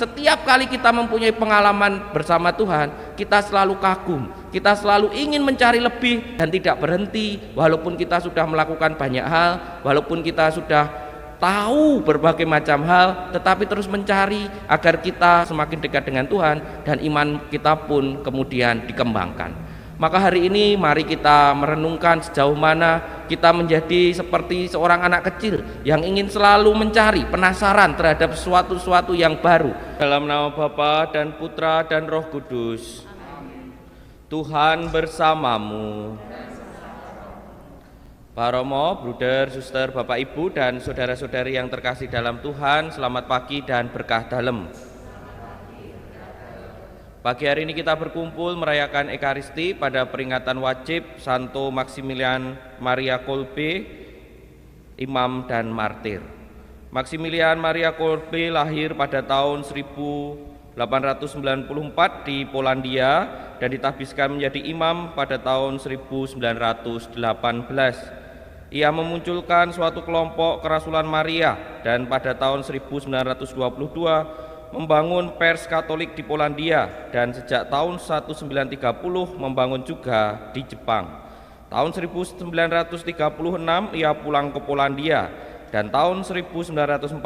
Setiap kali kita mempunyai pengalaman bersama Tuhan, kita selalu kagum, kita selalu ingin mencari lebih dan tidak berhenti. Walaupun kita sudah melakukan banyak hal, walaupun kita sudah tahu berbagai macam hal, tetapi terus mencari agar kita semakin dekat dengan Tuhan dan iman kita pun kemudian dikembangkan. Maka hari ini mari kita merenungkan sejauh mana kita menjadi seperti seorang anak kecil yang ingin selalu mencari, penasaran terhadap sesuatu yang baru. Dalam nama Bapa dan Putra dan Roh Kudus. Tuhan bersamamu. Pak Romo, Bruder, Suster, Bapak Ibu dan saudara-saudari yang terkasih dalam Tuhan, selamat pagi dan berkah dalem. Pagi hari ini kita berkumpul merayakan Ekaristi pada peringatan wajib Santo Maximilian Maria Kolbe, imam dan martir. Maximilian Maria Kolbe lahir pada tahun 1894 di Polandia dan ditahbiskan menjadi imam pada tahun 1918. Ia memunculkan suatu kelompok kerasulan Maria dan pada tahun 1922 membangun pers Katolik di Polandia dan sejak tahun 1930 membangun juga di Jepang. Tahun 1936 ia pulang ke Polandia dan tahun 1940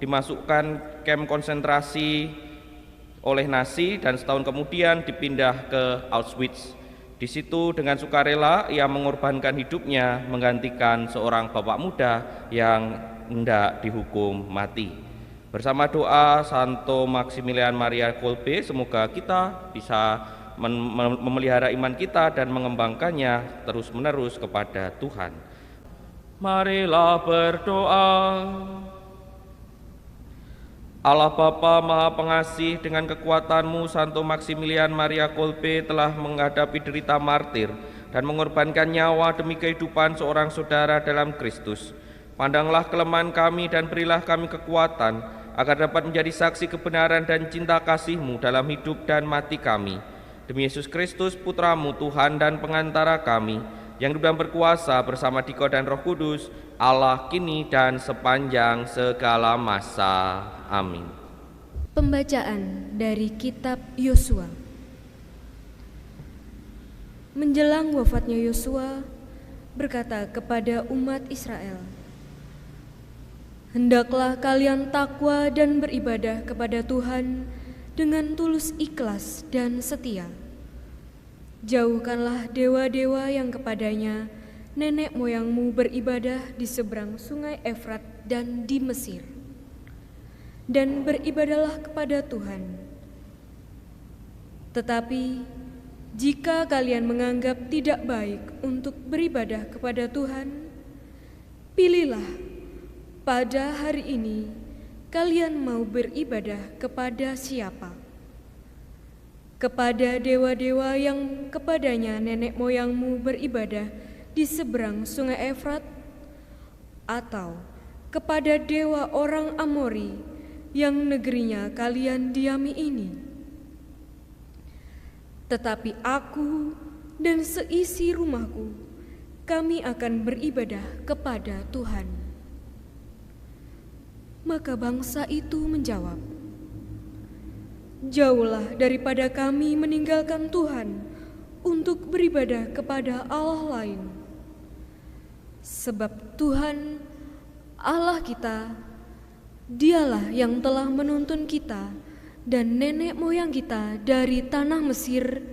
dimasukkan kamp konsentrasi oleh Nazi dan setahun kemudian dipindah ke Auschwitz. Di situ dengan sukarela ia mengorbankan hidupnya menggantikan seorang bapak muda yang hendak dihukum mati. Bersama doa Santo Maximilian Maria Kolbe, semoga kita bisa memelihara iman kita dan mengembangkannya terus-menerus kepada Tuhan. Marilah berdoa. Allah Bapa Maha Pengasih, dengan kekuatan-Mu Santo Maximilian Maria Kolbe telah menghadapi derita martir dan mengorbankan nyawa demi kehidupan seorang saudara dalam Kristus. Pandanglah kelemahan kami dan berilah kami kekuatan agar dapat menjadi saksi kebenaran dan cinta kasih-Mu dalam hidup dan mati kami. Demi Yesus Kristus, Putra-Mu, Tuhan dan pengantara kami, yang hidup dan berkuasa bersama Dikau dan Roh Kudus, Allah kini dan sepanjang segala masa. Amin. Pembacaan dari Kitab Yosua. Menjelang wafatnya Yosua, berkata kepada umat Israel, "Hendaklah kalian takwa dan beribadah kepada Tuhan dengan tulus ikhlas dan setia. Jauhkanlah dewa-dewa yang kepadanya nenek moyangmu beribadah di seberang sungai Efrat dan di Mesir. Dan beribadahlah kepada Tuhan. Tetapi jika kalian menganggap tidak baik untuk beribadah kepada Tuhan, pilihlah pada hari ini kalian mau beribadah kepada siapa? Kepada dewa-dewa yang kepadanya nenek moyangmu beribadah di seberang sungai Efrat, atau kepada dewa orang Amori yang negerinya kalian diami ini? Tetapi aku dan seisi rumahku, kami akan beribadah kepada Tuhan." Maka bangsa itu menjawab, "Jauhlah daripada kami meninggalkan Tuhan untuk beribadah kepada Allah lain. Sebab Tuhan, Allah kita, Dialah yang telah menuntun kita dan nenek moyang kita dari tanah Mesir,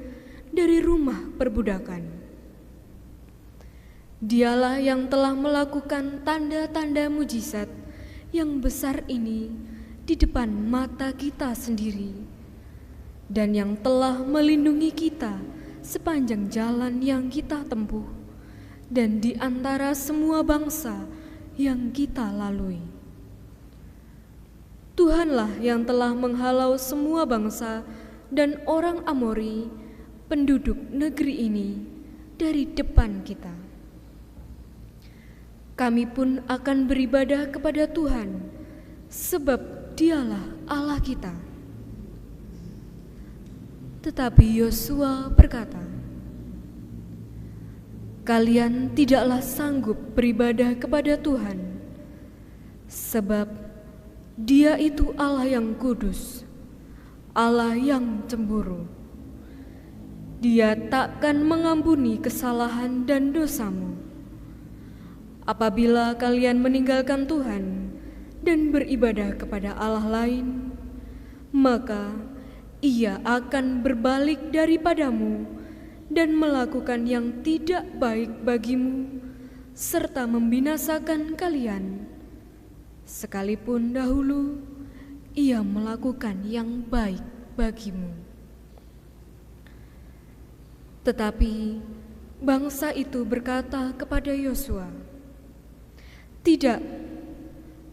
dari rumah perbudakan. Dialah yang telah melakukan tanda-tanda mujizat yang besar ini di depan mata kita sendiri, dan yang telah melindungi kita sepanjang jalan yang kita tempuh dan di antara semua bangsa yang kita lalui. Tuhanlah yang telah menghalau semua bangsa dan orang Amori, penduduk negeri ini, dari depan kita. Kami pun akan beribadah kepada Tuhan, sebab Dialah Allah kita." Tetapi Yosua berkata, "Kalian tidaklah sanggup beribadah kepada Tuhan, sebab Dia itu Allah yang kudus, Allah yang cemburu. Dia takkan mengampuni kesalahan dan dosamu. Apabila kalian meninggalkan Tuhan dan beribadah kepada Allah lain, maka Ia akan berbalik daripadamu dan melakukan yang tidak baik bagimu, serta membinasakan kalian. Sekalipun dahulu Ia melakukan yang baik bagimu. Tetapi bangsa itu berkata kepada Yosua, "Tidak,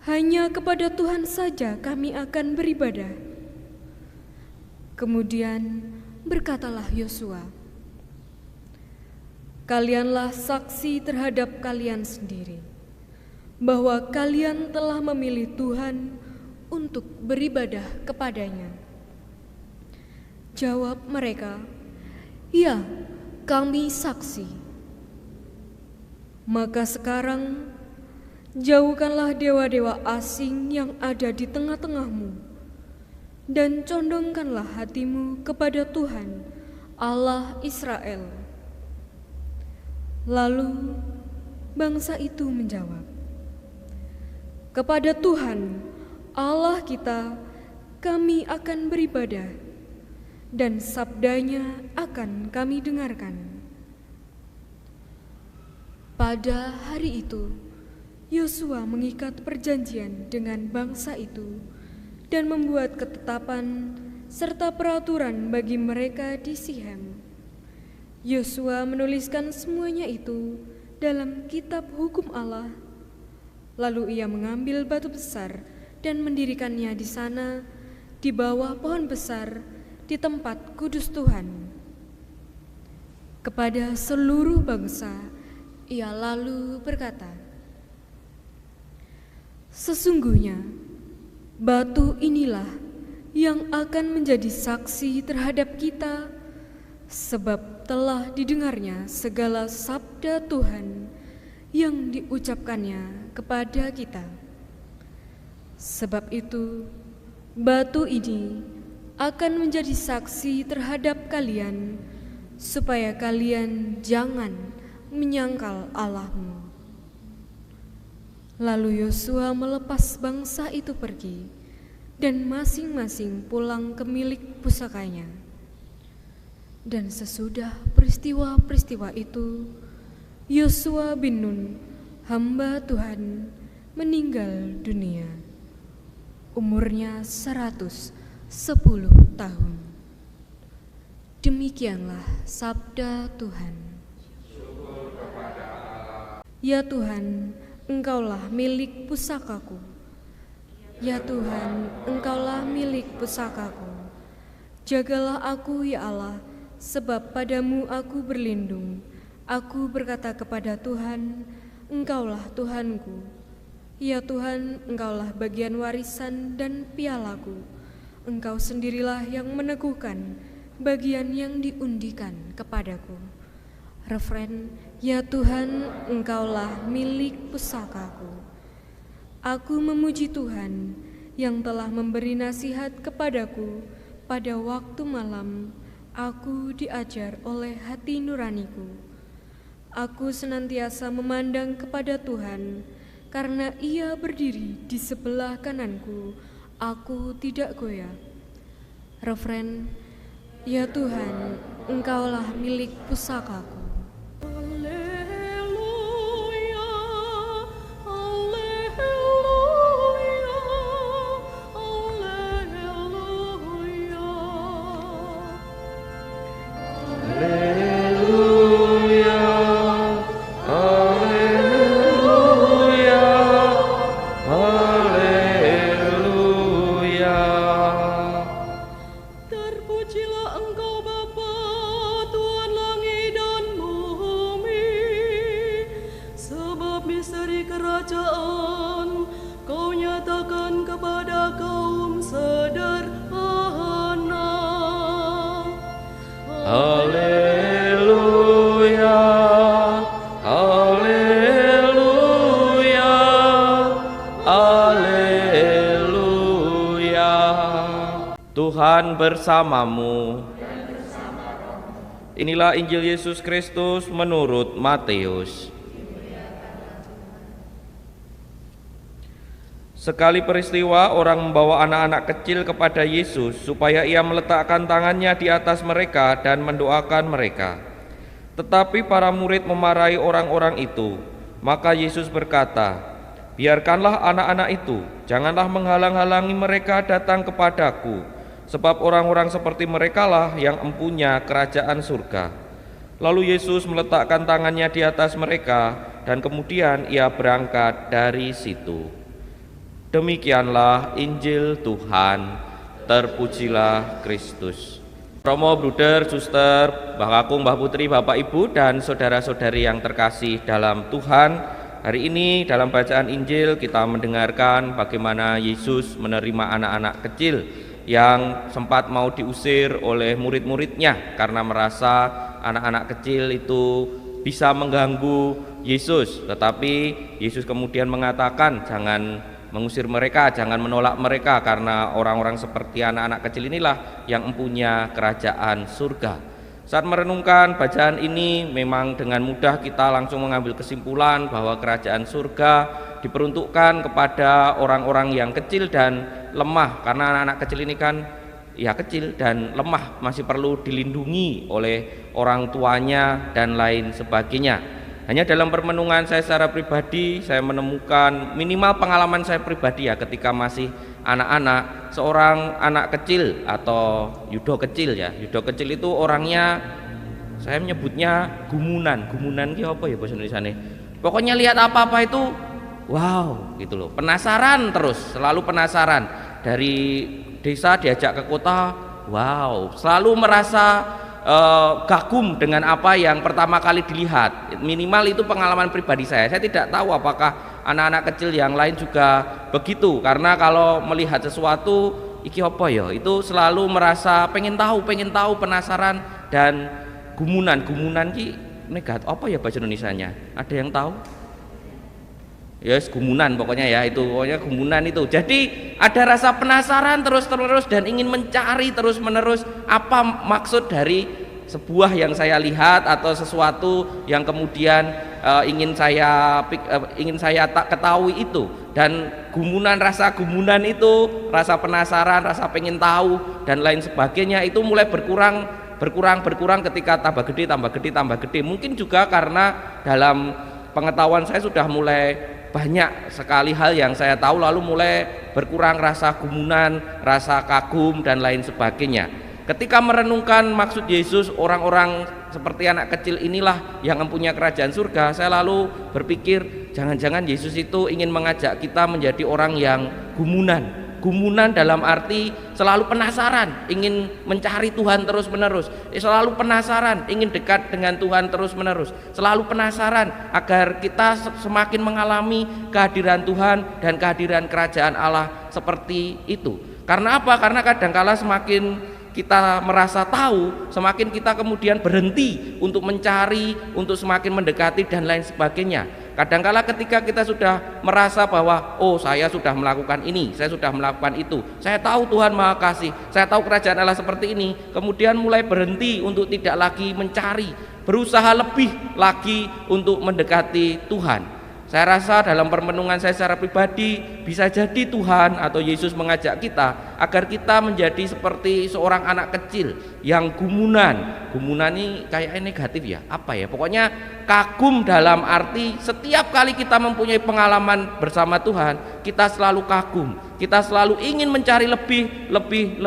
hanya kepada Tuhan saja kami akan beribadah." Kemudian berkatalah Yosua, "Kalianlah saksi terhadap kalian sendiri, bahwa kalian telah memilih Tuhan untuk beribadah kepadanya." Jawab mereka, "Ya, kami saksi." Maka sekarang jauhkanlah dewa-dewa asing yang ada di tengah-tengahmu, dan condongkanlah hatimu kepada Tuhan, Allah Israel. Lalu bangsa itu menjawab, "Kepada Tuhan, Allah kita, kami akan beribadah, dan sabdanya akan kami dengarkan." Pada hari itu, Yosua mengikat perjanjian dengan bangsa itu dan membuat ketetapan serta peraturan bagi mereka di Sihem. Yosua menuliskan semuanya itu dalam kitab hukum Allah. Lalu ia mengambil batu besar dan mendirikannya di sana, di bawah pohon besar, di tempat kudus Tuhan. Kepada seluruh bangsa, ia lalu berkata, "Sesungguhnya batu inilah yang akan menjadi saksi terhadap kita, sebab telah didengarnya segala sabda Tuhan yang diucapkannya kepada kita. Sebab itu, batu ini akan menjadi saksi terhadap kalian, supaya kalian jangan menyangkal Allahmu." Lalu Yosua melepas bangsa itu pergi, dan masing-masing pulang ke milik pusakanya. Dan sesudah peristiwa-peristiwa itu, Yosua bin Nun, hamba Tuhan, meninggal dunia. Umurnya 110 tahun. Demikianlah sabda Tuhan. Ya Tuhan, Engkaulah milik pusakaku. Ya Tuhan, Engkaulah milik pusakaku. Jagalah aku, ya Allah, sebab padamu aku berlindung. Aku berkata kepada Tuhan, Engkaulah Tuhanku. Ya Tuhan, Engkaulah bagian warisan dan pialaku. Engkau sendirilah yang meneguhkan bagian yang diundikan kepadaku. Refren, ya Tuhan, Engkaulah milik pusakaku. Aku memuji Tuhan yang telah memberi nasihat kepadaku pada waktu malam. Aku diajar oleh hati nuraniku. Aku senantiasa memandang kepada Tuhan, karena Ia berdiri di sebelah kananku. Aku tidak goyah. Refren, ya Tuhan, Engkaulah milik pusakaku. Tuhan bersamamu. Inilah Injil Yesus Kristus menurut Matius. Sekali peristiwa orang membawa anak-anak kecil kepada Yesus supaya ia meletakkan tangannya di atas mereka dan mendoakan mereka. Tetapi para murid memarahi orang-orang itu. Maka Yesus berkata, "Biarkanlah anak-anak itu, janganlah menghalang-halangi mereka datang kepadaku, sebab orang-orang seperti merekalah yang empunya kerajaan surga." Lalu Yesus meletakkan tangannya di atas mereka dan kemudian ia berangkat dari situ. Demikianlah Injil Tuhan, terpujilah Kristus. Romo, bruder, suster, Mbah Kakung, Mbah Putri, Bapak Ibu dan saudara-saudari yang terkasih dalam Tuhan, hari ini dalam bacaan Injil kita mendengarkan bagaimana Yesus menerima anak-anak kecil yang sempat mau diusir oleh murid-muridnya karena merasa anak-anak kecil itu bisa mengganggu Yesus. Tetapi Yesus kemudian mengatakan, jangan mengusir mereka, jangan menolak mereka, karena orang-orang seperti anak-anak kecil inilah yang mempunyai kerajaan surga. Saat merenungkan bacaan ini, memang dengan mudah kita langsung mengambil kesimpulan bahwa kerajaan surga diperuntukkan kepada orang-orang yang kecil dan lemah, karena anak-anak kecil ini kan ya kecil dan lemah, masih perlu dilindungi oleh orang tuanya dan lain sebagainya. Hanya dalam permenungan saya secara pribadi, saya menemukan minimal pengalaman saya pribadi ya, ketika masih anak-anak, seorang anak kecil atau yudo kecil ya, yudo kecil itu orangnya, saya menyebutnya gumunan itu apa ya bahasa Indonesia nih, pokoknya lihat apa-apa itu wow gitu loh, penasaran terus, selalu penasaran, dari desa diajak ke kota, wow, selalu merasa kagum dengan apa yang pertama kali dilihat. Minimal itu pengalaman pribadi saya. Saya tidak tahu apakah anak-anak kecil yang lain juga begitu, karena kalau melihat sesuatu iki apa ya, itu selalu merasa pengen tahu, penasaran dan gumunan ki negatif apa ya bahasa Indonesianya, ada yang tahu? Yes, gumunan pokoknya ya, itu pokoknya gumunan itu. Jadi ada rasa penasaran terus dan ingin mencari terus menerus apa maksud dari sebuah yang saya lihat atau sesuatu yang kemudian ingin saya tak ketahui itu. Dan rasa gumunan itu, rasa penasaran, rasa pengen tahu dan lain sebagainya itu mulai berkurang ketika tambah gede. Mungkin juga karena dalam pengetahuan saya sudah mulai banyak sekali hal yang saya tahu, lalu mulai berkurang rasa gumunan, rasa kagum dan lain sebagainya. Ketika merenungkan maksud Yesus, orang-orang seperti anak kecil inilah yang mempunyai kerajaan surga, saya lalu berpikir jangan-jangan Yesus itu ingin mengajak kita menjadi orang yang gumunan dalam arti selalu penasaran, ingin mencari Tuhan terus menerus, selalu penasaran, ingin dekat dengan Tuhan terus menerus, selalu penasaran agar kita semakin mengalami kehadiran Tuhan dan kehadiran kerajaan Allah seperti itu. Karena apa? Karena kadangkala semakin kita merasa tahu, semakin kita kemudian berhenti untuk mencari, untuk semakin mendekati dan lain sebagainya. Kadangkala ketika kita sudah merasa bahwa oh saya sudah melakukan ini, saya sudah melakukan itu, saya tahu Tuhan Maha Kasih, saya tahu kerajaan Allah seperti ini, kemudian mulai berhenti untuk tidak lagi mencari, berusaha lebih lagi untuk mendekati Tuhan. Saya rasa dalam permenungan saya secara pribadi bisa jadi Tuhan atau Yesus mengajak kita agar kita menjadi seperti seorang anak kecil yang gumunan ini kayaknya negatif ya, apa ya, pokoknya kagum dalam arti setiap kali kita mempunyai pengalaman bersama Tuhan, kita selalu kagum, kita selalu ingin mencari lebih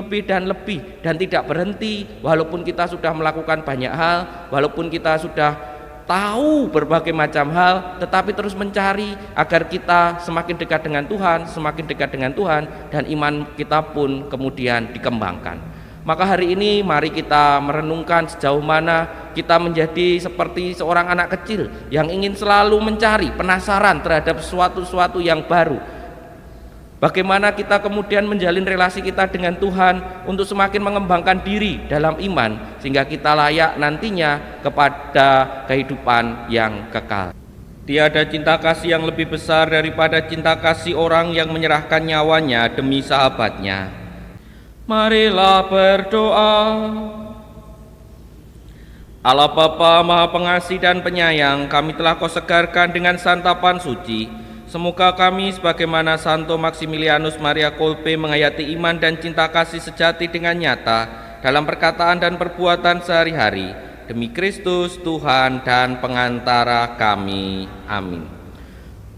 dan tidak berhenti, walaupun kita sudah melakukan banyak hal, walaupun kita sudah tahu berbagai macam hal, tetapi terus mencari agar kita semakin dekat dengan Tuhan dan iman kita pun kemudian dikembangkan. Maka hari ini mari kita merenungkan sejauh mana kita menjadi seperti seorang anak kecil yang ingin selalu mencari, penasaran terhadap sesuatu yang baru. Bagaimana kita kemudian menjalin relasi kita dengan Tuhan untuk semakin mengembangkan diri dalam iman sehingga kita layak nantinya kepada kehidupan yang kekal. Tiada cinta kasih yang lebih besar daripada cinta kasih orang yang menyerahkan nyawanya demi sahabatnya. Marilah berdoa. Allah Bapa Maha Pengasih dan Penyayang, kami telah Kau segarkan dengan santapan suci. Semoga kami sebagaimana Santo Maximilianus Maria Kolbe menghayati iman dan cinta kasih sejati dengan nyata dalam perkataan dan perbuatan sehari-hari. Demi Kristus Tuhan dan pengantara kami. Amin.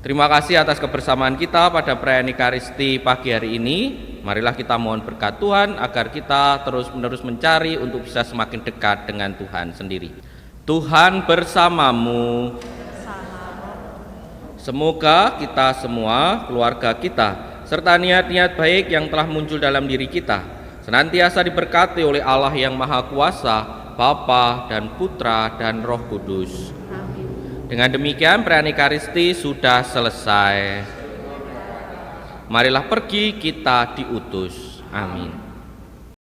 Terima kasih atas kebersamaan kita pada perayaan Ekaristi pagi hari ini. Marilah kita mohon berkat Tuhan agar kita terus-menerus mencari untuk bisa semakin dekat dengan Tuhan sendiri. Tuhan bersamamu. Semoga kita semua, keluarga kita, serta niat-niat baik yang telah muncul dalam diri kita, senantiasa diberkati oleh Allah yang Maha Kuasa, Bapa dan Putra dan Roh Kudus. Dengan demikian perayaan Ekaristi sudah selesai. Marilah pergi, kita diutus. Amin.